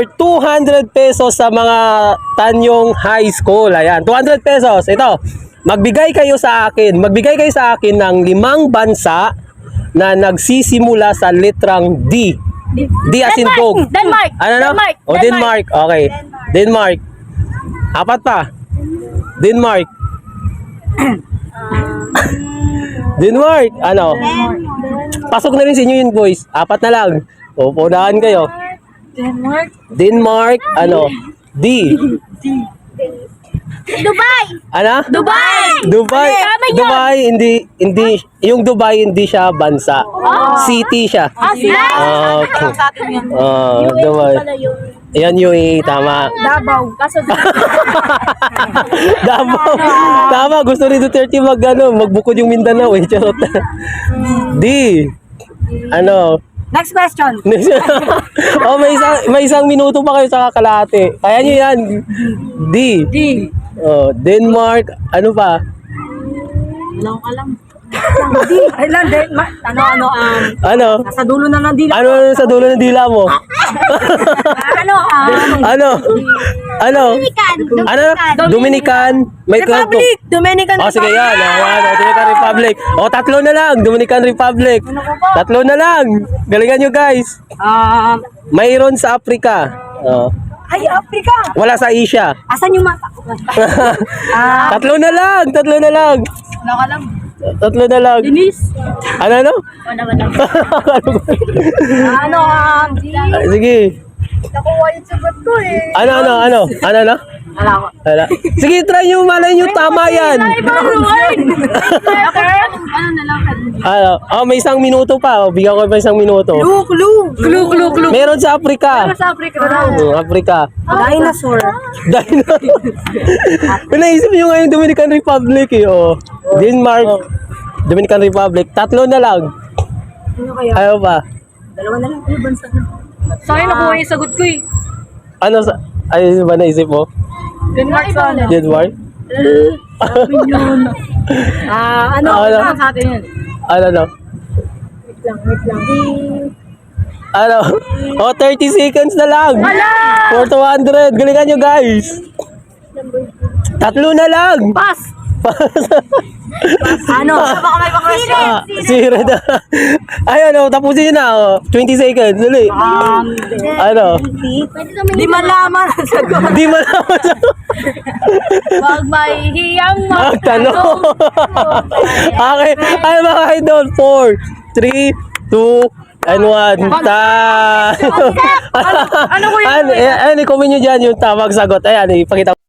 200 pesos sa mga Tanyong High School. Ayan, 200 pesos. Ito, magbigay kayo sa akin ng 5 bansa na nagsisimula sa letrang D. D as in dog. Denmark. Ano na? Denmark. O, Denmark. Okay. Denmark. Apat pa. Denmark. Denmark. Ano? Pasok na rin sa inyo yun, boys. Apat na lang. O, punahan kayo. Denmark. Denmark. Ano? D. Dubai. Ano? Dubai. Dubai. Tama yun. Dubai, hindi, yung Dubai hindi siya bansa. City siya. Sila. Okay. Sa atin yun. Dubai. Yan UAE, tama. Davao. Kaso Davao. Tama, gusto ni Duterte magbukod yung Mindanao eh. Charot. D. Ano? Next question. Oh, may isang minuto pa kayo sa kakalahati. Kaya nyo yan. D. D. Oh, Denmark. Ano pa? Wala ko alam. D. Ilan Denmark? Ano? Nasa dulo na ng dila. Ano sa dulo ng dila mo? Ano? Ano? Dominican. May Republic. Dominican Oh, sige yan. Ayan, Dominican Republic. Oh, 3 na lang. Dominican Republic. 3 na lang. Galingan nyo, guys. Mayroon sa Africa. Oh. Ay, Africa. Wala sa Asia. Asan yung mata? 3 na lang. 3 na lang. Wala ko alam. 3 na lang. Denise. Ano? Wala. Ay, sige. Nakuha yung sagot ko eh. Ano? Wala ko. Wala. Sige, try nyo. Malay nyo. Tama yan. Ano na lang? May 1 minuto pa. Oh, bigyan ko pa 1 minuto. Clue. Meron sa Africa. Sa Africa. Africa. Dinosaur. Naisip nyo nga yung Dominican Republic eh. Oh. Denmark. Dominican Republic. 3 na lang. Ano kaya? Ayaw pa. Dalawa na lang. Ano bansa na? Sa akin nakuha yung sagot ko eh. Ano sa... Ay, ba naisip mo? Denmark sana. Denmark? Ano sa atin yun? Ano? Wait lang. Ano? 30 seconds na lang. For 200. Galingan nyo, guys. 3 na lang. Pass! Ano? Baka may pa-question. Sira na. Ayun, tapusin nyo na. 20 seconds. Dali. Ano? Di malaman ang sagot. Di mo naman. Wag mahihiyang Magtanong. Okay. Ay, mga idol. 4, 3, 2, and 1. Ano ko yun? Ayan, i-comment nyo dyan yung tamang sagot. Ayan, ipakita ko.